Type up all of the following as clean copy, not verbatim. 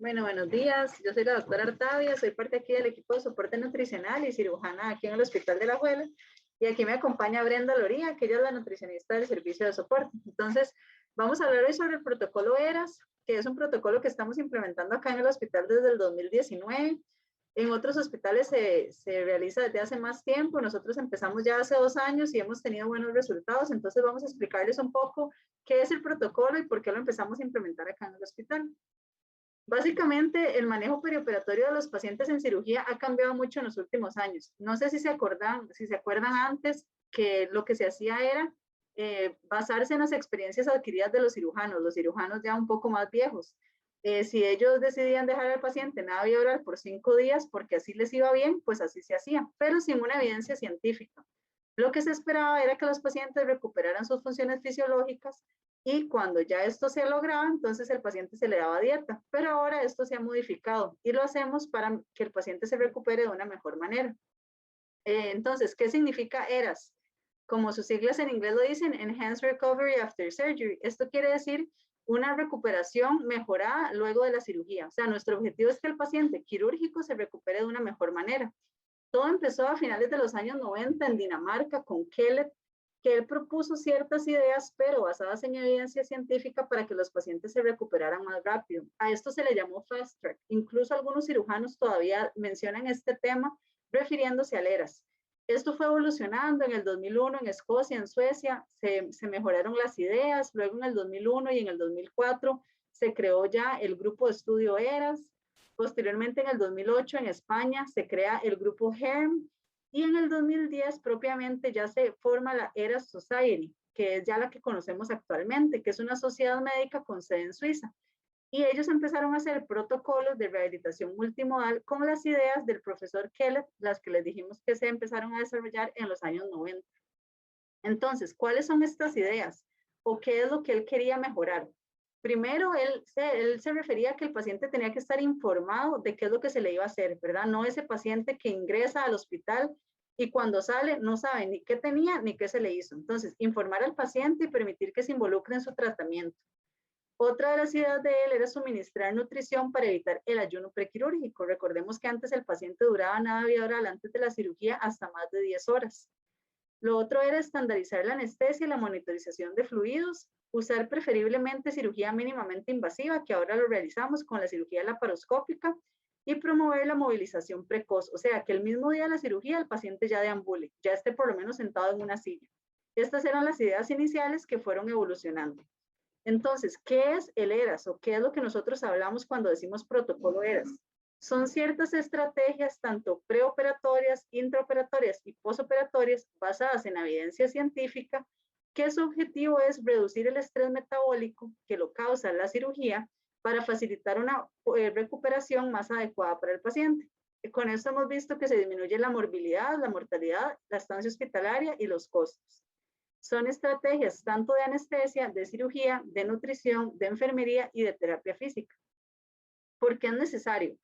Bueno, buenos días. Yo soy la doctora Artavia, soy parte aquí del equipo de soporte nutricional y cirujana aquí en el Hospital de la Abuela. Y aquí me acompaña Brenda Loría, que ella es la nutricionista del servicio de soporte. Entonces, vamos a hablar hoy sobre el protocolo ERAS, que es un protocolo que estamos implementando acá en el hospital desde el 2019. En otros hospitales se realiza desde hace más tiempo. Nosotros empezamos ya hace 2 años y hemos tenido buenos resultados. Entonces, vamos a explicarles un poco qué es el protocolo y por qué lo empezamos a implementar acá en el hospital. Básicamente, el manejo perioperatorio de los pacientes en cirugía ha cambiado mucho en los últimos años. No sé si se acuerdan antes que lo que se hacía era basarse en las experiencias adquiridas de los cirujanos ya un poco más viejos. Si ellos decidían dejar al paciente nada oral por 5 días porque así les iba bien, pues así se hacía, pero sin una evidencia científica. Lo que se esperaba era que los pacientes recuperaran sus funciones fisiológicas y cuando ya esto se lograba, entonces el paciente se le daba dieta, pero ahora esto se ha modificado y lo hacemos para que el paciente se recupere de una mejor manera. Entonces, ¿qué significa ERAS? Como sus siglas en inglés lo dicen, Enhanced Recovery After Surgery. Esto quiere decir una recuperación mejorada luego de la cirugía. O sea, nuestro objetivo es que el paciente quirúrgico se recupere de una mejor manera. Todo empezó a finales de los años 90 en Dinamarca con Kellett, que él propuso ciertas ideas, pero basadas en evidencia científica para que los pacientes se recuperaran más rápido. A esto se le llamó Fast Track. Incluso algunos cirujanos todavía mencionan este tema refiriéndose al ERAS. Esto fue evolucionando en el 2001 en Escocia, en Suecia, se mejoraron las ideas, luego en el 2001 y en el 2004 se creó ya el grupo de estudio ERAS. Posteriormente, en el 2008, en España, se crea el grupo HERM y en el 2010 propiamente ya se forma la ERAS Society, que es ya la que conocemos actualmente, que es una sociedad médica con sede en Suiza. Y ellos empezaron a hacer protocolos de rehabilitación multimodal con las ideas del profesor Kellett, las que les dijimos que se empezaron a desarrollar en los años 90. Entonces, ¿cuáles son estas ideas? ¿O qué es lo que él quería mejorar? Primero, él se refería a que el paciente tenía que estar informado de qué es lo que se le iba a hacer, ¿verdad? No ese paciente que ingresa al hospital y cuando sale no sabe ni qué tenía ni qué se le hizo. Entonces, informar al paciente y permitir que se involucre en su tratamiento. Otra de las ideas de él era suministrar nutrición para evitar el ayuno prequirúrgico. Recordemos que antes el paciente duraba nada vía oral antes de la cirugía hasta más de 10 horas. Lo otro era estandarizar la anestesia y la monitorización de fluidos, usar preferiblemente cirugía mínimamente invasiva, que ahora lo realizamos con la cirugía laparoscópica, y promover la movilización precoz, o sea, que el mismo día de la cirugía el paciente ya deambule, ya esté por lo menos sentado en una silla. Estas eran las ideas iniciales que fueron evolucionando. Entonces, ¿qué es el ERAS o qué es lo que nosotros hablamos cuando decimos protocolo ERAS? Son ciertas estrategias, tanto preoperatorias, intraoperatorias y posoperatorias, basadas en evidencia científica, que su objetivo es reducir el estrés metabólico que lo causa la cirugía para facilitar una recuperación más adecuada para el paciente. Con esto hemos visto que se disminuye la morbilidad, la mortalidad, la estancia hospitalaria y los costos. Son estrategias tanto de anestesia, de cirugía, de nutrición, de enfermería y de terapia física. ¿Por qué es necesario?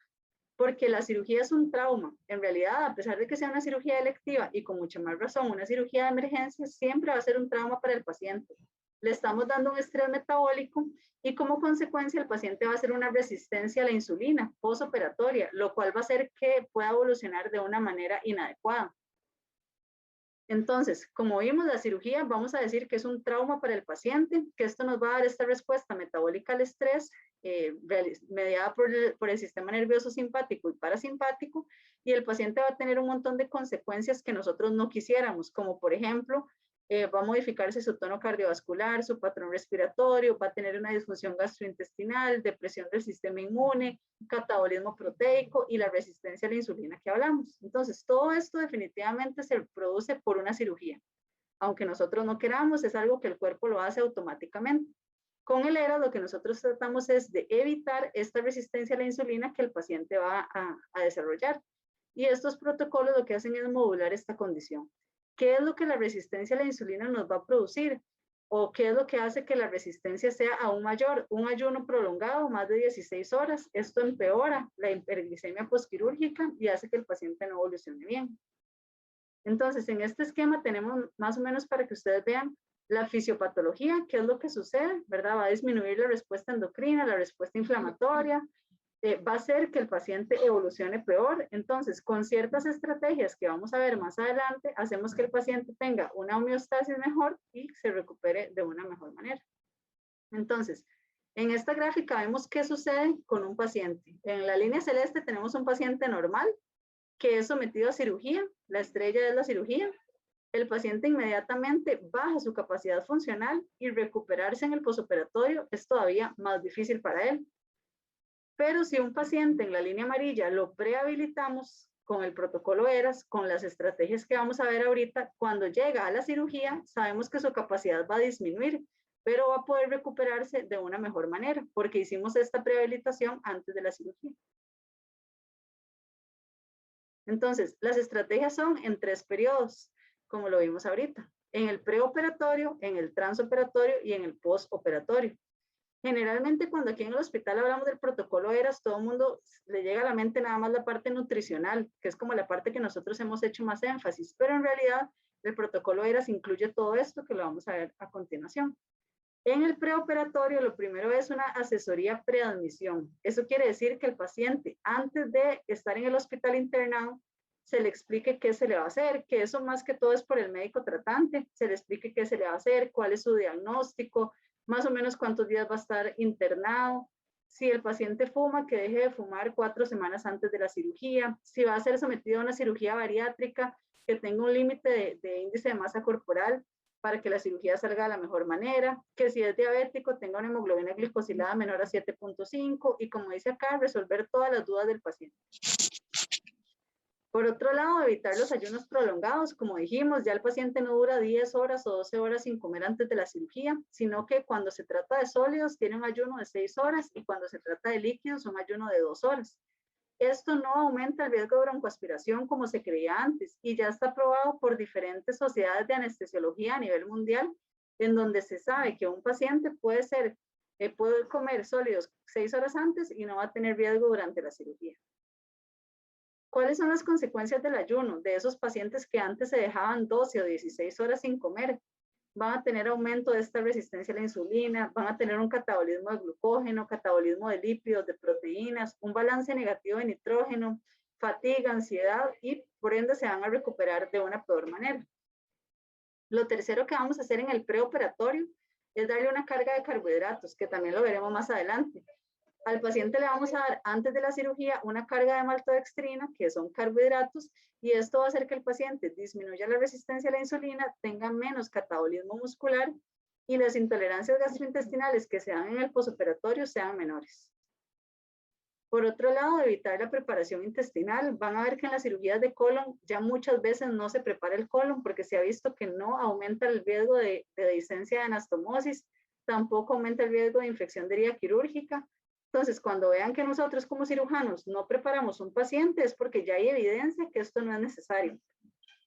Porque la cirugía es un trauma. En realidad, a pesar de que sea una cirugía electiva y con mucha más razón, una cirugía de emergencia siempre va a ser un trauma para el paciente. Le estamos dando un estrés metabólico y como consecuencia el paciente va a hacer una resistencia a la insulina postoperatoria, lo cual va a hacer que pueda evolucionar de una manera inadecuada. Entonces, como vimos, la cirugía, vamos a decir que es un trauma para el paciente, que esto nos va a dar esta respuesta metabólica al estrés, mediada por el sistema nervioso simpático y parasimpático, y el paciente va a tener un montón de consecuencias que nosotros no quisiéramos, como por ejemplo, va a modificarse su tono cardiovascular, su patrón respiratorio, va a tener una disfunción gastrointestinal, depresión del sistema inmune, catabolismo proteico y la resistencia a la insulina que hablamos. Entonces, todo esto definitivamente se produce por una cirugía. Aunque nosotros no queramos, es algo que el cuerpo lo hace automáticamente. Con el ERA lo que nosotros tratamos es de evitar esta resistencia a la insulina que el paciente va a desarrollar. Y estos protocolos lo que hacen es modular esta condición. ¿Qué es lo que la resistencia a la insulina nos va a producir? ¿O qué es lo que hace que la resistencia sea aún mayor? Un ayuno prolongado, más de 16 horas. Esto empeora la hiperglicemia postquirúrgica y hace que el paciente no evolucione bien. Entonces, en este esquema tenemos más o menos para que ustedes vean la fisiopatología, qué es lo que sucede, ¿verdad? Va a disminuir la respuesta endocrina, la respuesta inflamatoria, va a hacer que el paciente evolucione peor. Entonces, con ciertas estrategias que vamos a ver más adelante, hacemos que el paciente tenga una homeostasis mejor y se recupere de una mejor manera. Entonces, en esta gráfica vemos qué sucede con un paciente. En la línea celeste tenemos un paciente normal que es sometido a cirugía. La estrella es la cirugía. El paciente inmediatamente baja su capacidad funcional y recuperarse en el posoperatorio es todavía más difícil para él. Pero si un paciente en la línea amarilla lo prehabilitamos con el protocolo ERAS, con las estrategias que vamos a ver ahorita, cuando llega a la cirugía, sabemos que su capacidad va a disminuir, pero va a poder recuperarse de una mejor manera, porque hicimos esta prehabilitación antes de la cirugía. Entonces, las estrategias son en 3 periodos, como lo vimos ahorita, en el preoperatorio, en el transoperatorio y en el postoperatorio. Generalmente cuando aquí en el hospital hablamos del protocolo ERAS, todo el mundo le llega a la mente nada más la parte nutricional, que es como la parte que nosotros hemos hecho más énfasis, pero en realidad el protocolo ERAS incluye todo esto que lo vamos a ver a continuación. En el preoperatorio, lo primero es una asesoría preadmisión. Eso quiere decir que el paciente, antes de estar en el hospital internado, se le explique qué se le va a hacer, que eso más que todo es por el médico tratante, se le explique qué se le va a hacer, cuál es su diagnóstico, más o menos cuántos días va a estar internado, si el paciente fuma, que deje de fumar 4 semanas antes de la cirugía, si va a ser sometido a una cirugía bariátrica, que tenga un límite de índice de masa corporal, para que la cirugía salga de la mejor manera, que si es diabético tenga una hemoglobina glicosilada menor a 7.5 y como dice acá, resolver todas las dudas del paciente. Por otro lado, evitar los ayunos prolongados. Como dijimos, ya el paciente no dura 10 horas o 12 horas sin comer antes de la cirugía, sino que cuando se trata de sólidos tiene un ayuno de 6 horas y cuando se trata de líquidos un ayuno de 2 horas. Esto no aumenta el riesgo de broncoaspiración como se creía antes y ya está probado por diferentes sociedades de anestesiología a nivel mundial, en donde se sabe que un paciente puede comer sólidos 6 horas antes y no va a tener riesgo durante la cirugía. ¿Cuáles son las consecuencias del ayuno de esos pacientes que antes se dejaban 12 o 16 horas sin comer? Van a tener aumento de esta resistencia a la insulina, van a tener un catabolismo de glucógeno, catabolismo de lípidos, de proteínas, un balance negativo de nitrógeno, fatiga, ansiedad y por ende se van a recuperar de una peor manera. Lo tercero que vamos a hacer en el preoperatorio es darle una carga de carbohidratos, que también lo veremos más adelante. Al paciente le vamos a dar antes de la cirugía una carga de maltodextrina, que son carbohidratos, y esto va a hacer que el paciente disminuya la resistencia a la insulina, tenga menos catabolismo muscular y las intolerancias gastrointestinales que se dan en el posoperatorio sean menores. Por otro lado, evitar la preparación intestinal. Van a ver que en las cirugías de colon ya muchas veces no se prepara el colon porque se ha visto que no aumenta el riesgo de dehiscencia de anastomosis, tampoco aumenta el riesgo de infección de herida quirúrgica. Entonces, cuando vean que nosotros como cirujanos no preparamos un paciente es porque ya hay evidencia que esto no es necesario.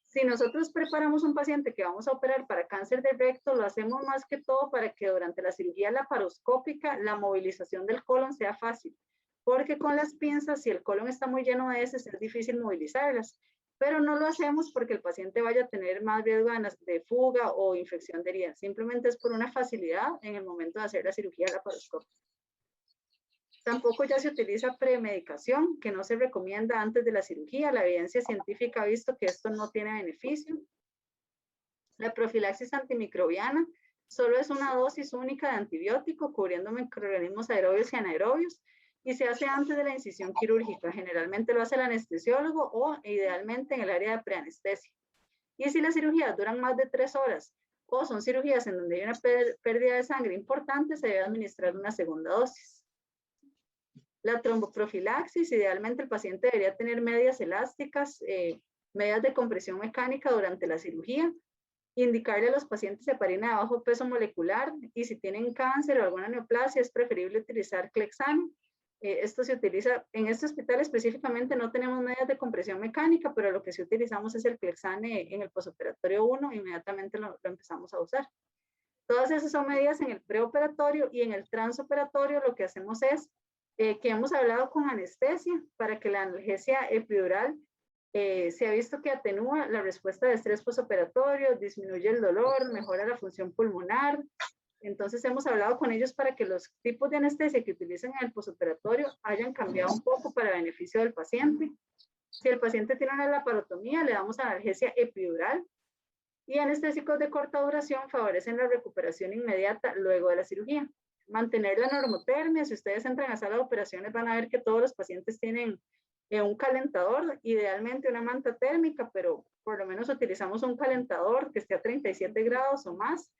Si nosotros preparamos un paciente que vamos a operar para cáncer de recto, lo hacemos más que todo para que durante la cirugía laparoscópica la movilización del colon sea fácil. Porque con las pinzas, si el colon está muy lleno de heces, es difícil movilizarlas. Pero no lo hacemos porque el paciente vaya a tener más riesgo de fuga o infección de herida. Simplemente es por una facilidad en el momento de hacer la cirugía laparoscópica. Tampoco ya se utiliza premedicación, que no se recomienda antes de la cirugía. La evidencia científica ha visto que esto no tiene beneficio. La profilaxis antimicrobiana solo es una dosis única de antibiótico cubriendo microorganismos aerobios y anaerobios y se hace antes de la incisión quirúrgica. Generalmente lo hace el anestesiólogo o idealmente en el área de preanestesia. Y si las cirugías duran más de 3 horas o son cirugías en donde hay una pérdida de sangre importante, se debe administrar una segunda dosis. La tromboprofilaxis, idealmente el paciente debería tener medias elásticas, medias de compresión mecánica durante la cirugía, indicarle a los pacientes heparina de bajo peso molecular y si tienen cáncer o alguna neoplasia es preferible utilizar Clexane. Esto se utiliza, en este hospital específicamente no tenemos medias de compresión mecánica, pero lo que sí utilizamos es el Clexane en el posoperatorio 1, inmediatamente lo empezamos a usar. Todas esas son medidas en el preoperatorio y en el transoperatorio lo que hacemos es que hemos hablado con anestesia para que la analgesia epidural se ha visto que atenúa la respuesta de estrés posoperatorio, disminuye el dolor, mejora la función pulmonar, Entonces hemos hablado con ellos para que los tipos de anestesia que utilicen en el postoperatorio hayan cambiado un poco para beneficio del paciente. Si el paciente tiene una laparotomía, le damos analgesia epidural, y anestésicos de corta duración favorecen la recuperación inmediata luego de la cirugía. Mantener la normotermia, si ustedes entran a la sala de operaciones van a ver que todos los pacientes tienen un calentador, idealmente una manta térmica, pero por lo menos utilizamos un calentador que esté a 37 grados o más,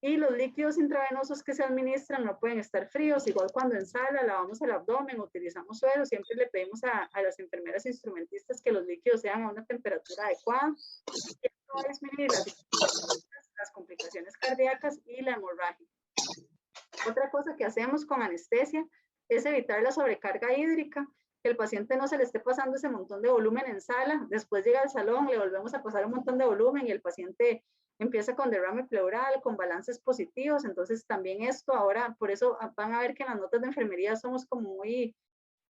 y los líquidos intravenosos que se administran no pueden estar fríos. Igual cuando en sala lavamos el abdomen, utilizamos suero, siempre le pedimos a las enfermeras instrumentistas que los líquidos sean a una temperatura adecuada. Esto va a disminuir las complicaciones cardíacas y la hemorragia. Otra cosa que hacemos con anestesia es evitar la sobrecarga hídrica, que el paciente no se le esté pasando ese montón de volumen en sala, después llega al salón, le volvemos a pasar un montón de volumen y el paciente empieza con derrame pleural, con balances positivos. Entonces también esto ahora, por eso van a ver que en las notas de enfermería somos como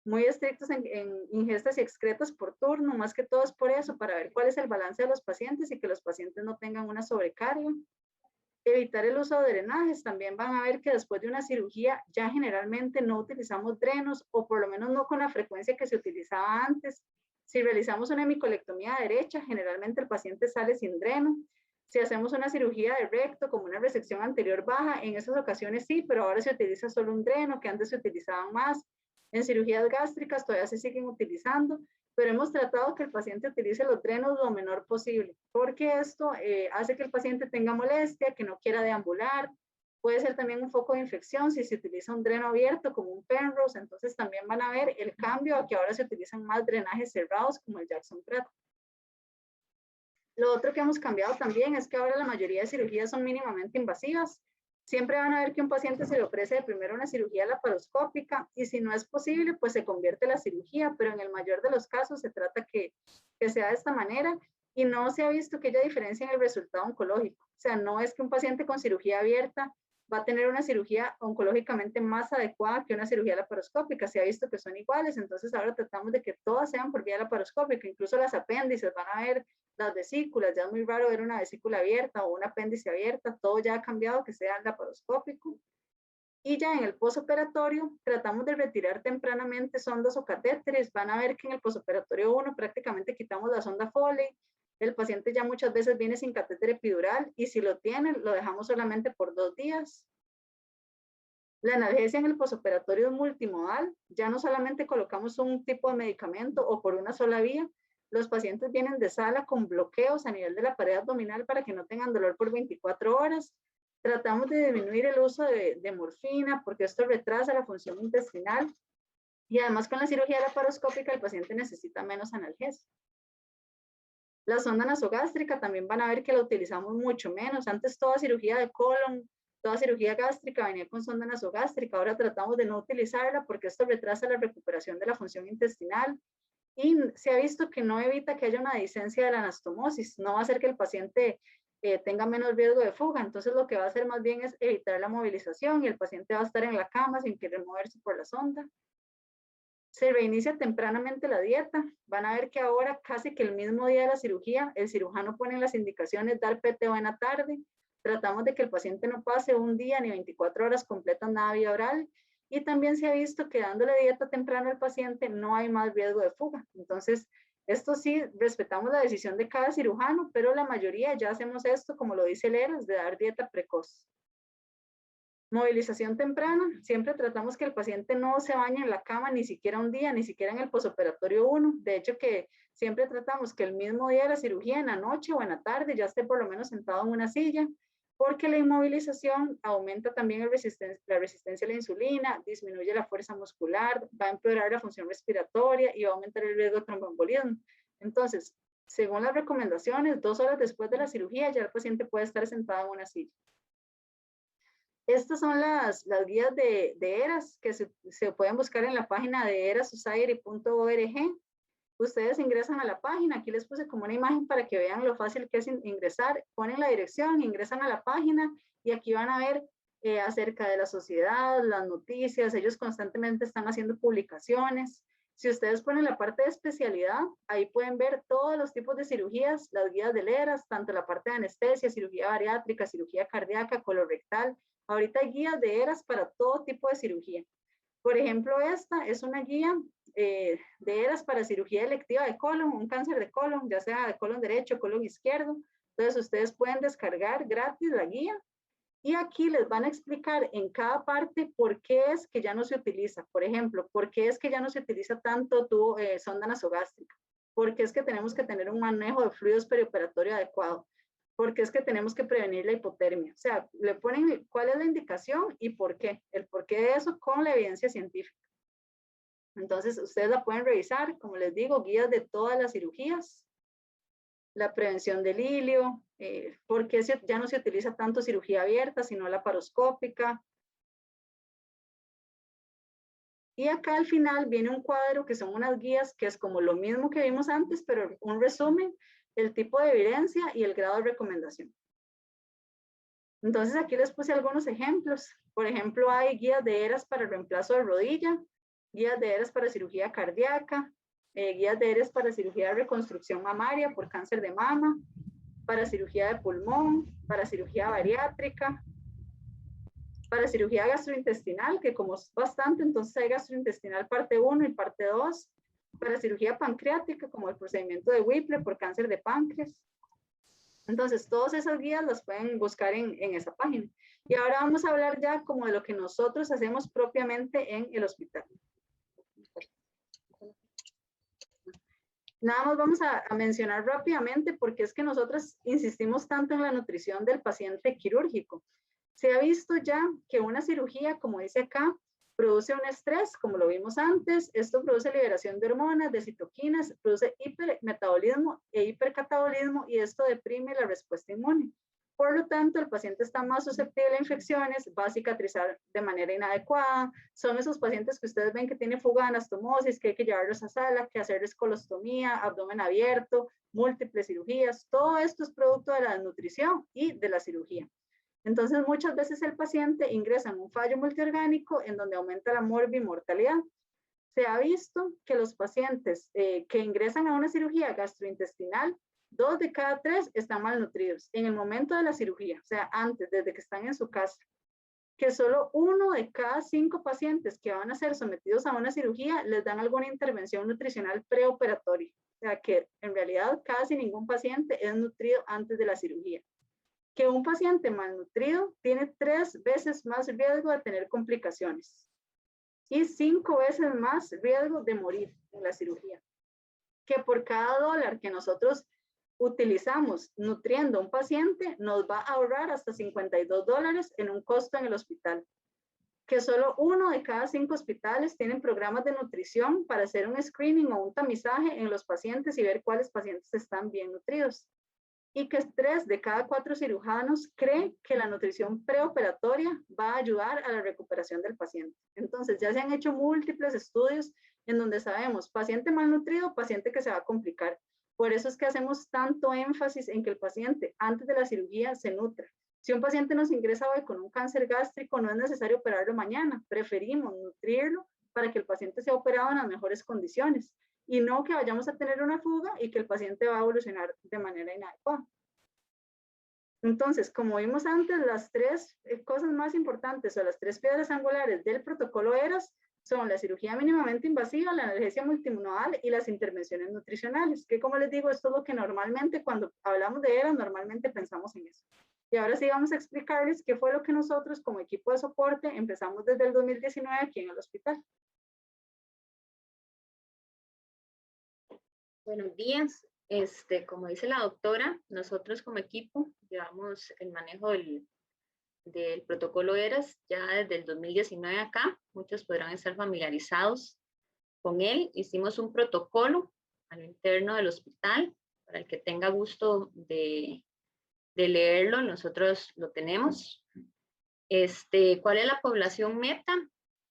muy estrictos en ingestas y excretas por turno, más que todo es por eso, para ver cuál es el balance de los pacientes y que los pacientes no tengan una sobrecarga. Evitar el uso de drenajes, también van a ver que después de una cirugía ya generalmente no utilizamos drenos, o por lo menos no con la frecuencia que se utilizaba antes. Si realizamos una hemicolectomía derecha, generalmente el paciente sale sin dreno. Si hacemos una cirugía de recto, como una resección anterior baja, en esas ocasiones sí, pero ahora se utiliza solo un dreno, que antes se utilizaban más. En cirugías gástricas todavía se siguen utilizando, pero hemos tratado que el paciente utilice los drenos lo menor posible, porque esto hace que el paciente tenga molestia, que no quiera deambular. Puede ser también un foco de infección si se utiliza un dreno abierto como un Penrose. Entonces también van a ver el cambio a que ahora se utilizan más drenajes cerrados como el Jackson Pratt. Lo otro que hemos cambiado también es que ahora la mayoría de cirugías son mínimamente invasivas. Siempre van a ver que a un paciente se le ofrece de primero una cirugía laparoscópica, y si no es posible, pues se convierte la cirugía, pero en el mayor de los casos se trata que sea de esta manera, y no se ha visto que haya diferencia en el resultado oncológico. O sea, no es que un paciente con cirugía abierta va a tener una cirugía oncológicamente más adecuada que una cirugía laparoscópica. Se ha visto que son iguales, entonces ahora tratamos de que todas sean por vía laparoscópica, incluso las apéndices, van a ver las vesículas, ya es muy raro ver una vesícula abierta o un apéndice abierta, todo ya ha cambiado, que sea laparoscópico. Y ya en el posoperatorio tratamos de retirar tempranamente sondas o catéteres. Van a ver que en el posoperatorio 1 prácticamente quitamos la sonda Foley. El paciente ya muchas veces viene sin catéter epidural, y si lo tiene, lo dejamos solamente por 2 días. La analgesia en el posoperatorio es multimodal. Ya no solamente colocamos un tipo de medicamento o por una sola vía. Los pacientes vienen de sala con bloqueos a nivel de la pared abdominal para que no tengan dolor por 24 horas. Tratamos de disminuir el uso de morfina, porque esto retrasa la función intestinal, y además con la cirugía laparoscópica el paciente necesita menos analgesia. La sonda nasogástrica también van a ver que la utilizamos mucho menos. Antes toda cirugía de colon, toda cirugía gástrica venía con sonda nasogástrica. Ahora tratamos de no utilizarla porque esto retrasa la recuperación de la función intestinal, y se ha visto que no evita que haya una disencia de la anastomosis, no va a hacer que el paciente tenga menos riesgo de fuga. Entonces lo que va a hacer más bien es evitar la movilización, y el paciente va a estar en la cama sin querer moverse por la sonda. Se reinicia tempranamente la dieta. Van a ver que ahora casi que el mismo día de la cirugía, el cirujano pone en las indicaciones dar PTO en la tarde. Tratamos de que el paciente no pase un día ni 24 horas completas nada vía oral, y también se ha visto que dándole dieta temprano al paciente no hay más riesgo de fuga. Entonces, esto sí, respetamos la decisión de cada cirujano, pero la mayoría ya hacemos esto, como lo dice el ERAS, de dar dieta precoz. Movilización temprana, siempre tratamos que el paciente no se bañe en la cama ni siquiera un día, ni siquiera en el posoperatorio 1. De hecho, que siempre tratamos que el mismo día de la cirugía, en la noche o en la tarde, ya esté por lo menos sentado en una silla, porque la inmovilización aumenta también la resistencia a la insulina, disminuye la fuerza muscular, va a empeorar la función respiratoria y va a aumentar el riesgo de tromboembolismo. Entonces, según las recomendaciones, 2 horas después de la cirugía ya el paciente puede estar sentado en una silla. Estas son las guías de ERAS que se pueden buscar en la página de erasociety.org. Ustedes ingresan a la página, aquí les puse como una imagen para que vean lo fácil que es ingresar, ponen la dirección, ingresan a la página, y aquí van a ver acerca de la sociedad, las noticias. Ellos constantemente están haciendo publicaciones. Si ustedes ponen la parte de especialidad, ahí pueden ver todos los tipos de cirugías, las guías del ERAS, tanto la parte de anestesia, cirugía bariátrica, cirugía cardíaca, colorectal, Ahorita hay guías de ERAS para todo tipo de cirugía. Por ejemplo, esta es una guía de ERAS para cirugía electiva de colon, un cáncer de colon, ya sea de colon derecho, colon izquierdo. Entonces, ustedes pueden descargar gratis la guía y aquí les van a explicar en cada parte por qué es que ya no se utiliza. Por ejemplo, por qué es que ya no se utiliza tanto sonda nasogástrica. Por qué es que tenemos que tener un manejo de fluidos perioperatorio adecuado. Porque es que tenemos que prevenir la hipotermia. O sea, le ponen cuál es la indicación y por qué. El por qué de eso con la evidencia científica. Entonces, ustedes la pueden revisar, como les digo, guías de todas las cirugías, la prevención del hilio, por qué ya no se utiliza tanto cirugía abierta, sino laparoscópica. Y acá al final viene un cuadro que son unas guías que es como lo mismo que vimos antes, pero un resumen, el tipo de evidencia y el grado de recomendación. Entonces aquí les puse algunos ejemplos. Por ejemplo, hay guías de ERAS para reemplazo de rodilla, guías de ERAS para cirugía cardíaca, guías de ERAS para cirugía de reconstrucción mamaria por cáncer de mama, para cirugía de pulmón, para cirugía bariátrica, para cirugía gastrointestinal, que como es bastante, entonces hay gastrointestinal parte 1 y parte 2, para cirugía pancreática, como el procedimiento de Whipple por cáncer de páncreas. Entonces, todas esas guías las pueden buscar en esa página. Y ahora vamos a hablar ya como de lo que nosotros hacemos propiamente en el hospital. Nada más vamos a mencionar rápidamente porque es que nosotros insistimos tanto en la nutrición del paciente quirúrgico. Se ha visto ya que una cirugía, como dice acá, produce un estrés, como lo vimos antes. Esto produce liberación de hormonas, de citoquinas, produce hipermetabolismo e hipercatabolismo y esto deprime la respuesta inmune. Por lo tanto, el paciente está más susceptible a infecciones, va a cicatrizar de manera inadecuada. Son esos pacientes que ustedes ven que tienen fuga de anastomosis, que hay que llevarlos a sala, que hacerles colostomía, abdomen abierto, múltiples cirugías. Todo esto es producto de la desnutrición y de la cirugía. Entonces, muchas veces el paciente ingresa en un fallo multiorgánico en donde aumenta la morbimortalidad. Se ha visto que los pacientes que ingresan a una cirugía gastrointestinal, 2 de cada 3 están malnutridos en el momento de la cirugía, o sea, antes, desde que están en su casa. Que solo 1 de cada 5 pacientes que van a ser sometidos a una cirugía les dan alguna intervención nutricional preoperatoria. O sea, que en realidad casi ningún paciente es nutrido antes de la cirugía. Que un paciente malnutrido tiene 3 veces más riesgo de tener complicaciones y 5 veces más riesgo de morir en la cirugía. Que por cada $1 que nosotros utilizamos nutriendo a un paciente, nos va a ahorrar hasta $52 en un costo en el hospital. Que solo 1 de cada 5 hospitales tienen programas de nutrición para hacer un screening o un tamizaje en los pacientes y ver cuáles pacientes están bien nutridos. Y que 3 de cada 4 cirujanos creen que la nutrición preoperatoria va a ayudar a la recuperación del paciente. Entonces, ya se han hecho múltiples estudios en donde sabemos paciente malnutrido, paciente que se va a complicar. Por eso es que hacemos tanto énfasis en que el paciente antes de la cirugía se nutra. Si un paciente nos ingresa hoy con un cáncer gástrico, no es necesario operarlo mañana. Preferimos nutrirlo para que el paciente sea operado en las mejores condiciones y no que vayamos a tener una fuga y que el paciente va a evolucionar de manera inadecuada. Entonces, como vimos antes, las 3 cosas más importantes o las 3 piedras angulares del protocolo ERAS son la cirugía mínimamente invasiva, la analgesia multimodal y las intervenciones nutricionales, que como les digo, esto es lo que normalmente cuando hablamos de ERAS, normalmente pensamos en eso. Y ahora sí vamos a explicarles qué fue lo que nosotros como equipo de soporte empezamos desde el 2019 aquí en el hospital. Buenos días. Como dice la doctora, nosotros como equipo llevamos el manejo del protocolo ERAS ya desde el 2019 acá. Muchos podrán estar familiarizados con él. Hicimos un protocolo a lo interno del hospital. Para el que tenga gusto de leerlo, nosotros lo tenemos. ¿Cuál es la población meta?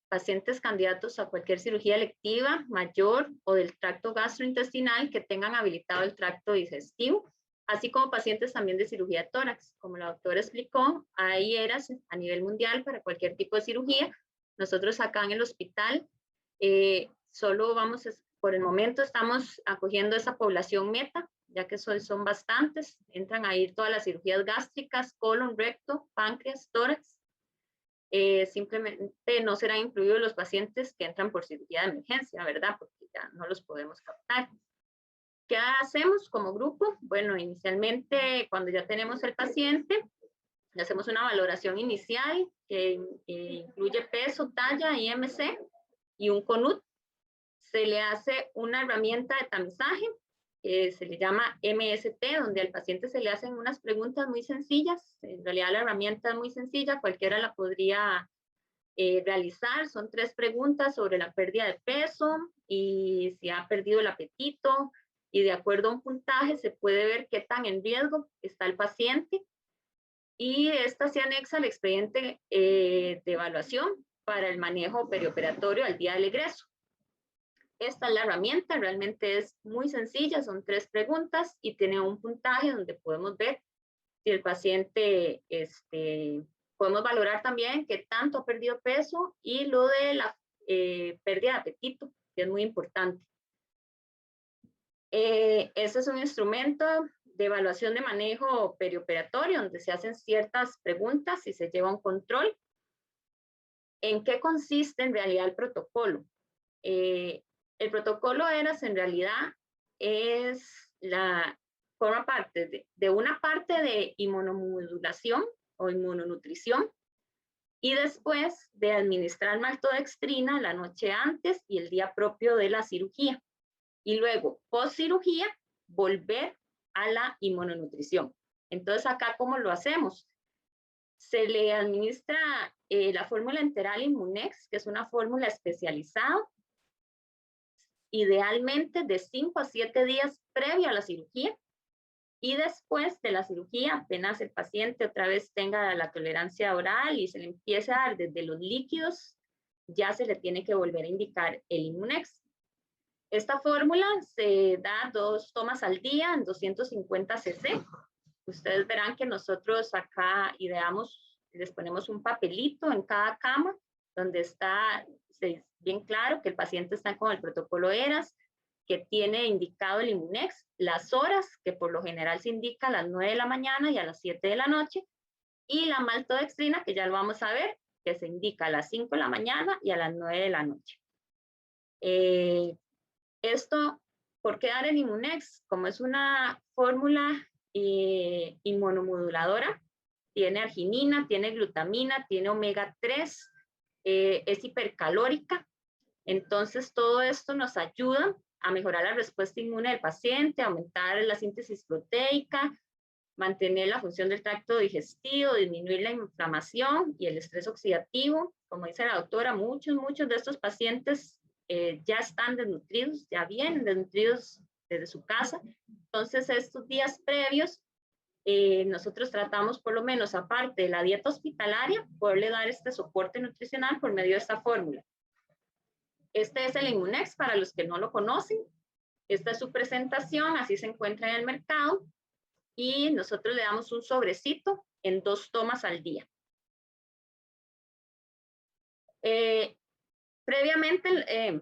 Pacientes candidatos a cualquier cirugía electiva mayor o del tracto gastrointestinal que tengan habilitado el tracto digestivo, así como pacientes también de cirugía de tórax. Como la doctora explicó, hay ERAS a nivel mundial para cualquier tipo de cirugía. Nosotros acá en el hospital solo por el momento estamos acogiendo esa población meta, ya que son bastantes. Entran a ir todas las cirugías gástricas, colon, recto, páncreas, tórax. simplemente no serán incluidos los pacientes que entran por cirugía de emergencia, ¿verdad? Porque ya no los podemos captar. ¿Qué hacemos como grupo? Bueno, inicialmente cuando ya tenemos el paciente, le hacemos una valoración inicial que incluye peso, talla, IMC y un CONUT. Se le hace una herramienta de tamizaje que se le llama MST, donde al paciente se le hacen unas preguntas muy sencillas. En realidad la herramienta es muy sencilla, cualquiera la podría realizar. Son 3 preguntas sobre la pérdida de peso y si ha perdido el apetito, y de acuerdo a un puntaje se puede ver qué tan en riesgo está el paciente, y esta se anexa al expediente de evaluación para el manejo perioperatorio al día del egreso. Esta es la herramienta, realmente es muy sencilla, son 3 preguntas y tiene un puntaje donde podemos ver si el paciente, podemos valorar también qué tanto ha perdido peso y lo de la pérdida de apetito, que es muy importante. Este es un instrumento de evaluación de manejo perioperatorio donde se hacen ciertas preguntas y se lleva un control. ¿En qué consiste en realidad el protocolo? El protocolo ERAS en realidad forma parte de una parte de inmunomodulación o inmunonutrición y después de administrar maltodextrina la noche antes y el día propio de la cirugía. Y luego, post cirugía, volver a la inmunonutrición. Entonces, acá, ¿cómo lo hacemos? Se le administra la fórmula enteral Immunex, que es una fórmula especializada, idealmente de 5 a 7 días previo a la cirugía, y después de la cirugía, apenas el paciente otra vez tenga la tolerancia oral y se le empiece a dar desde los líquidos, ya se le tiene que volver a indicar el Immunex. Esta fórmula se da 2 tomas al día en 250 cc. Ustedes verán que nosotros acá ideamos, les ponemos un papelito en cada cama donde está bien claro que el paciente está con el protocolo ERAS, que tiene indicado el Immunex, las horas, que por lo general se indica a las 9 de la mañana y a las 7 de la noche, y la maltodextrina, que ya lo vamos a ver, que se indica a las 5 de la mañana y a las 9 de la noche. Esto, ¿por qué dar el Immunex? Como es una fórmula inmunomoduladora, tiene arginina, tiene glutamina, tiene omega 3, es hipercalórica. Entonces, todo esto nos ayuda a mejorar la respuesta inmune del paciente, aumentar la síntesis proteica, mantener la función del tracto digestivo, disminuir la inflamación y el estrés oxidativo. Como dice la doctora, muchos de estos pacientes ya están desnutridos, ya vienen desnutridos desde su casa. Entonces, estos días previos, nosotros tratamos por lo menos, aparte de la dieta hospitalaria, poderle dar este soporte nutricional por medio de esta fórmula. Este es el Immunex para los que no lo conocen. Esta es su presentación, así se encuentra en el mercado. Y nosotros le damos un sobrecito en 2 tomas al día. Previamente,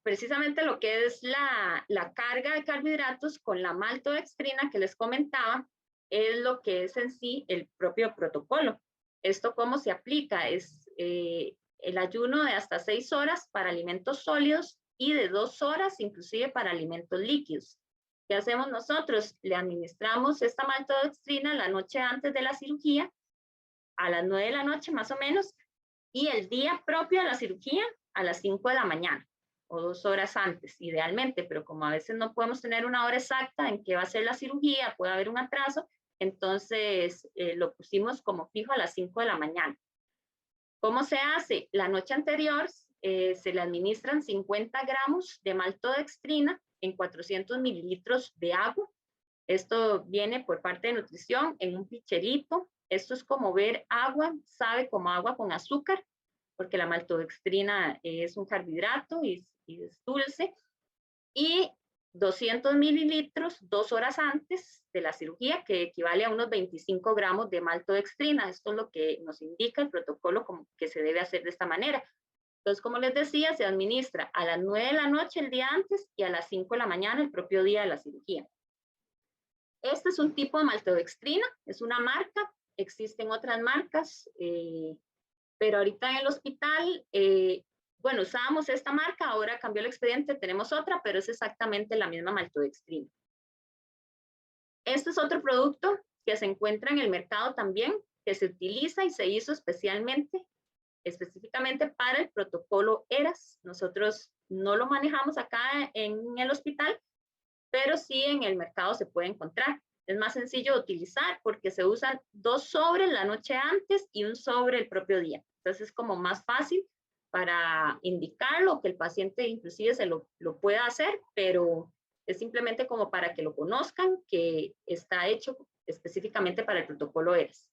precisamente lo que es la carga de carbohidratos con la maltodextrina que les comentaba, es lo que es en sí el propio protocolo. Esto cómo se aplica es el ayuno de hasta 6 horas para alimentos sólidos y de 2 horas inclusive para alimentos líquidos. ¿Qué hacemos nosotros? Le administramos esta maltodextrina la noche antes de la cirugía, a las 9 de la noche más o menos, y el día propio de la cirugía a las 5 de la mañana o 2 horas antes, idealmente, pero como a veces no podemos tener una hora exacta en que va a ser la cirugía, puede haber un atraso, entonces lo pusimos como fijo a las 5 de la mañana. ¿Cómo se hace? La noche anterior se le administran 50 gramos de maltodextrina en 400 mililitros de agua. Esto viene por parte de nutrición en un picherito. Esto es como ver agua, sabe como agua con azúcar, porque la maltodextrina es un carbohidrato y es dulce. Y 200 mililitros 2 horas antes de la cirugía, que equivale a unos 25 gramos de maltodextrina. Esto es lo que nos indica el protocolo como que se debe hacer de esta manera. Entonces, como les decía, se administra a las 9 de la noche el día antes y a las 5 de la mañana el propio día de la cirugía. Este es un tipo de maltodextrina, es una marca, existen otras marcas Pero ahorita en el hospital, bueno, usábamos esta marca, ahora cambió el expediente, tenemos otra, pero es exactamente la misma maltodextrina. Este es otro producto que se encuentra en el mercado también, que se utiliza y se hizo específicamente para el protocolo ERAS. Nosotros no lo manejamos acá en el hospital, pero sí en el mercado se puede encontrar. Es más sencillo de utilizar porque se usan 2 sobres la noche antes y 1 sobre el propio día. Entonces es como más fácil para indicarlo, que el paciente inclusive se lo pueda hacer, pero es simplemente como para que lo conozcan, que está hecho específicamente para el protocolo ERAS.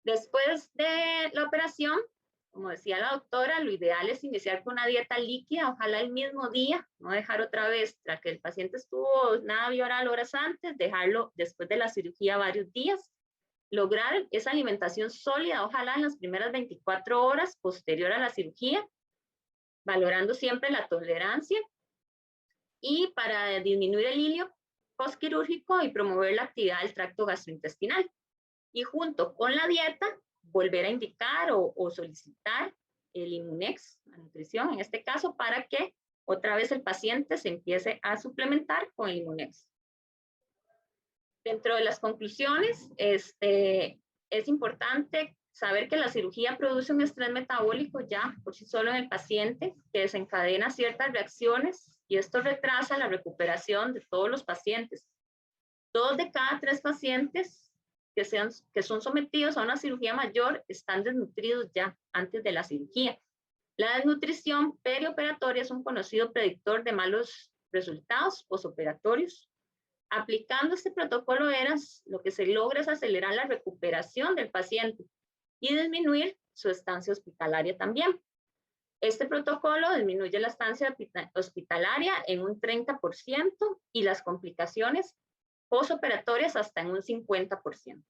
Después de la operación, como decía la doctora, lo ideal es iniciar con una dieta líquida, ojalá el mismo día, no dejar otra vez, tras que el paciente estuvo nada bioral horas antes, dejarlo después de la cirugía varios días, lograr esa alimentación sólida, ojalá en las primeras 24 horas posterior a la cirugía, valorando siempre la tolerancia y para disminuir el hilio postquirúrgico y promover la actividad del tracto gastrointestinal. Y junto con la dieta, volver a indicar o solicitar el Immunex, la nutrición en este caso, para que otra vez el paciente se empiece a suplementar con el Immunex. Dentro de las conclusiones, es importante saber que la cirugía produce un estrés metabólico ya por sí solo en el paciente, que desencadena ciertas reacciones y esto retrasa la recuperación de todos los pacientes. 2 de cada 3 pacientes que son sometidos a una cirugía mayor están desnutridos ya antes de la cirugía. La desnutrición perioperatoria es un conocido predictor de malos resultados posoperatorios. Aplicando este protocolo ERAS, lo que se logra es acelerar la recuperación del paciente y disminuir su estancia hospitalaria también. Este protocolo disminuye la estancia hospitalaria en un 30% y las complicaciones posoperatorias hasta en un 50%.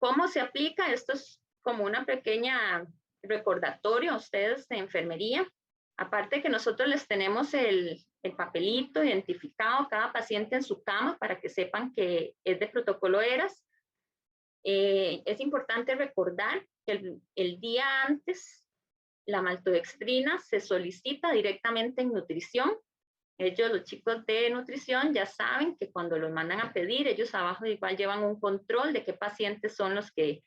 ¿Cómo se aplica? Esto es como una pequeña recordatorio a ustedes de enfermería. Aparte que nosotros les tenemos el papelito identificado a cada paciente en su cama para que sepan que es de protocolo ERAS. Es importante recordar que el día antes la maltodextrina se solicita directamente en nutrición. Ellos, los chicos de nutrición, ya saben que cuando los mandan a pedir, ellos abajo igual llevan un control de qué pacientes son los que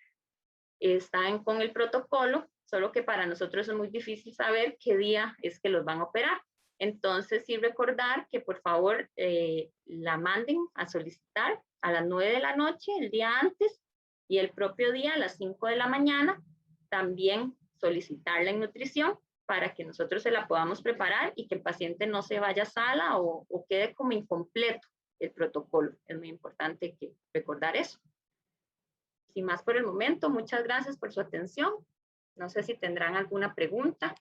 están con el protocolo, solo que para nosotros es muy difícil saber qué día es que los van a operar. Entonces, sí recordar que por favor la manden a solicitar a las 9 de la noche, el día antes, y el propio día a las 5 de la mañana, también solicitarla en nutrición para que nosotros se la podamos preparar y que el paciente no se vaya a sala o quede como incompleto el protocolo. Es muy importante que recordar eso. Sin más por el momento, muchas gracias por su atención. No sé si tendrán alguna pregunta.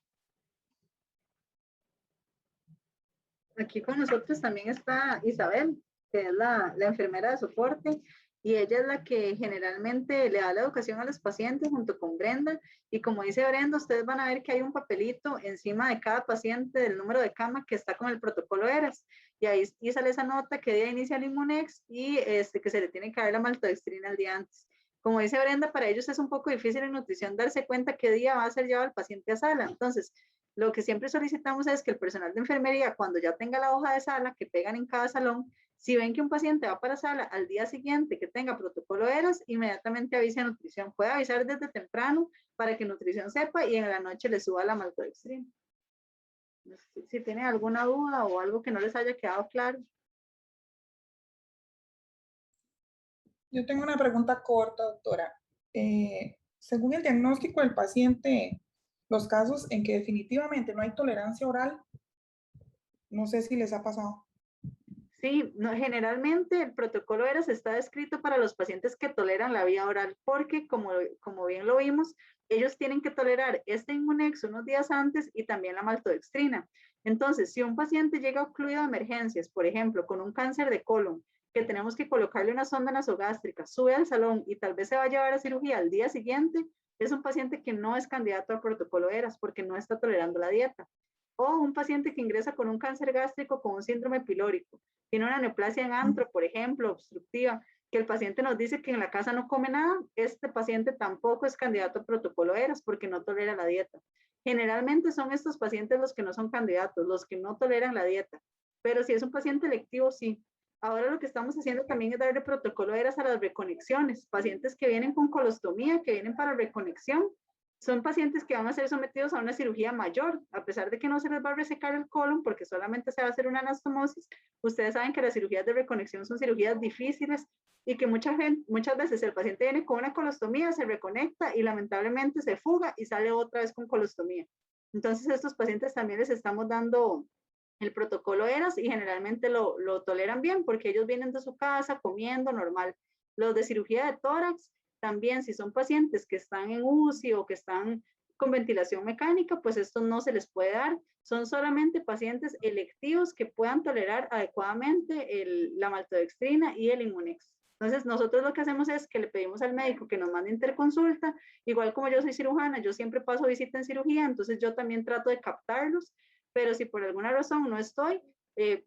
Aquí con nosotros también está Isabel, que es la enfermera de soporte, y ella es la que generalmente le da la educación a los pacientes junto con Brenda. Y como dice Brenda, ustedes van a ver que hay un papelito encima de cada paciente del número de cama que está con el protocolo ERAS. Y ahí sale esa nota que día inicia el Immunex y que se le tiene que dar la maltodextrina el día antes. Como dice Brenda, para ellos es un poco difícil en nutrición darse cuenta qué día va a ser llevado el paciente a sala. Entonces, lo que siempre solicitamos es que el personal de enfermería, cuando ya tenga la hoja de sala que pegan en cada salón, si ven que un paciente va para sala al día siguiente que tenga protocolo ERAS, inmediatamente avise a nutrición. Puede avisar desde temprano para que nutrición sepa y en la noche le suba la maltodextrina. No sé si tienen alguna duda o algo que no les haya quedado claro. Yo tengo una pregunta corta, doctora. Según el diagnóstico del paciente, los casos en que definitivamente no hay tolerancia oral, no sé si les ha pasado. Sí, no, generalmente el protocolo ERAS está descrito para los pacientes que toleran la vía oral, porque como bien lo vimos, ellos tienen que tolerar este Immunex unos días antes y también la maltodextrina. Entonces, si un paciente llega ocluido de emergencias, por ejemplo, con un cáncer de colon, que tenemos que colocarle una sonda nasogástrica, sube al salón y tal vez se va a llevar a cirugía al día siguiente, es un paciente que no es candidato al protocolo ERAS porque no está tolerando la dieta. O un paciente que ingresa con un cáncer gástrico con un síndrome pilórico, tiene una neoplasia en antro, por ejemplo, obstructiva, que el paciente nos dice que en la casa no come nada, este paciente tampoco es candidato a protocolo ERAS porque no tolera la dieta. Generalmente son estos pacientes los que no son candidatos, los que no toleran la dieta, pero si es un paciente electivo, sí. Ahora lo que estamos haciendo también es darle protocolo ERAS a las reconexiones, pacientes que vienen con colostomía, que vienen para reconexión, son pacientes que van a ser sometidos a una cirugía mayor, a pesar de que no se les va a resecar el colon porque solamente se va a hacer una anastomosis. Ustedes saben que las cirugías de reconexión son cirugías difíciles y que muchas veces el paciente viene con una colostomía, se reconecta y lamentablemente se fuga y sale otra vez con colostomía. Entonces a estos pacientes también les estamos dando el protocolo ERAS y generalmente lo toleran bien porque ellos vienen de su casa comiendo normal. Los de cirugía de tórax, también si son pacientes que están en UCI o que están con ventilación mecánica, pues esto no se les puede dar. Son solamente pacientes electivos que puedan tolerar adecuadamente la maltodextrina y el Immunex. Entonces, nosotros lo que hacemos es que le pedimos al médico que nos mande interconsulta. Igual como yo soy cirujana, yo siempre paso visita en cirugía, entonces yo también trato de captarlos, pero si por alguna razón no estoy,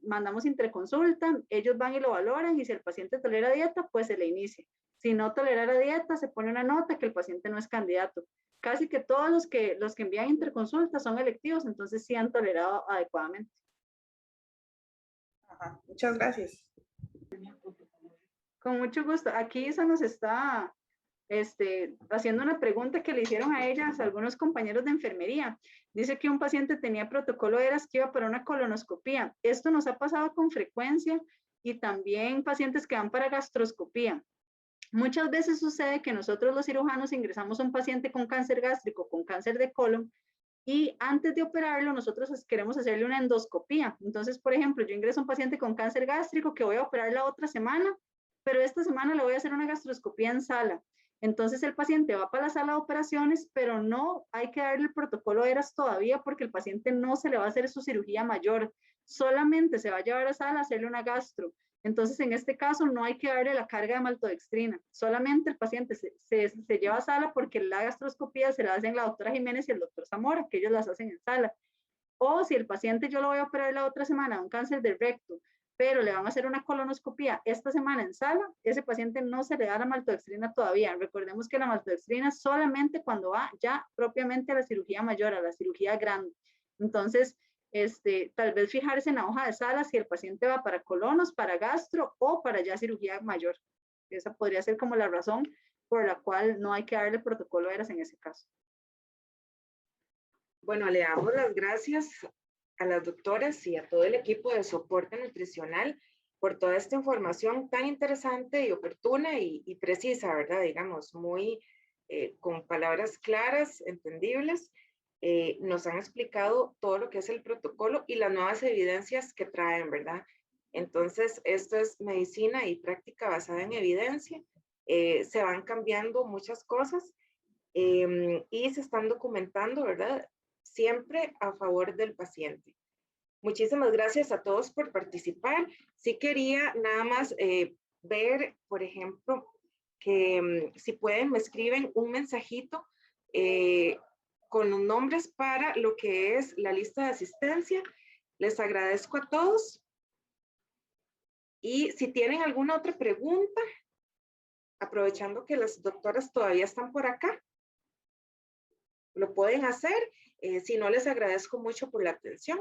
mandamos interconsulta, ellos van y lo valoran y si el paciente tolera dieta, pues se le inicia. Si no tolerara dieta, se pone una nota que el paciente no es candidato. Casi que todos los que envían interconsulta son electivos, entonces sí han tolerado adecuadamente. Ajá, muchas gracias. Con mucho gusto. Aquí Isa nos está haciendo una pregunta que le hicieron a ellas algunos compañeros de enfermería. Dice que un paciente tenía protocolo ERAS que iba para una colonoscopía. Esto nos ha pasado con frecuencia y también pacientes que van para gastroscopía. Muchas veces sucede que nosotros los cirujanos ingresamos a un paciente con cáncer gástrico, con cáncer de colon, y antes de operarlo nosotros queremos hacerle una endoscopía. Entonces, por ejemplo, yo ingreso a un paciente con cáncer gástrico que voy a operar la otra semana, pero esta semana le voy a hacer una gastroscopía en sala. Entonces el paciente va para la sala de operaciones, pero no hay que darle el protocolo ERAS todavía porque el paciente no se le va a hacer su cirugía mayor, solamente se va a llevar a sala a hacerle una gastro. Entonces, en este caso, no hay que darle la carga de maltodextrina. Solamente el paciente se lleva a sala porque la gastroscopía se la hacen la doctora Jiménez y el doctor Zamora, que ellos las hacen en sala. O si el paciente yo lo voy a operar la otra semana, un cáncer de recto, pero le van a hacer una colonoscopía esta semana en sala, ese paciente no se le da la maltodextrina todavía. Recordemos que la maltodextrina solamente cuando va ya propiamente a la cirugía mayor, a la cirugía grande. Entonces, tal vez fijarse en la hoja de sala si el paciente va para colonos, para gastro o para ya cirugía mayor. Esa podría ser como la razón por la cual no hay que darle protocolo ERAS en ese caso. Bueno, le damos las gracias a las doctoras y a todo el equipo de soporte nutricional por toda esta información tan interesante y oportuna y precisa, ¿verdad? Digamos, muy con palabras claras, entendibles. Nos han explicado todo lo que es el protocolo y las nuevas evidencias que traen, ¿verdad? Entonces, esto es medicina y práctica basada en evidencia. Se van cambiando muchas cosas y se están documentando, ¿verdad? Siempre a favor del paciente. Muchísimas gracias a todos por participar. Sí quería nada más ver, por ejemplo, que si pueden me escriben un mensajito con los nombres para lo que es la lista de asistencia. Les agradezco a todos. Y si tienen alguna otra pregunta, aprovechando que las doctoras todavía están por acá, lo pueden hacer. Si no, les agradezco mucho por la atención.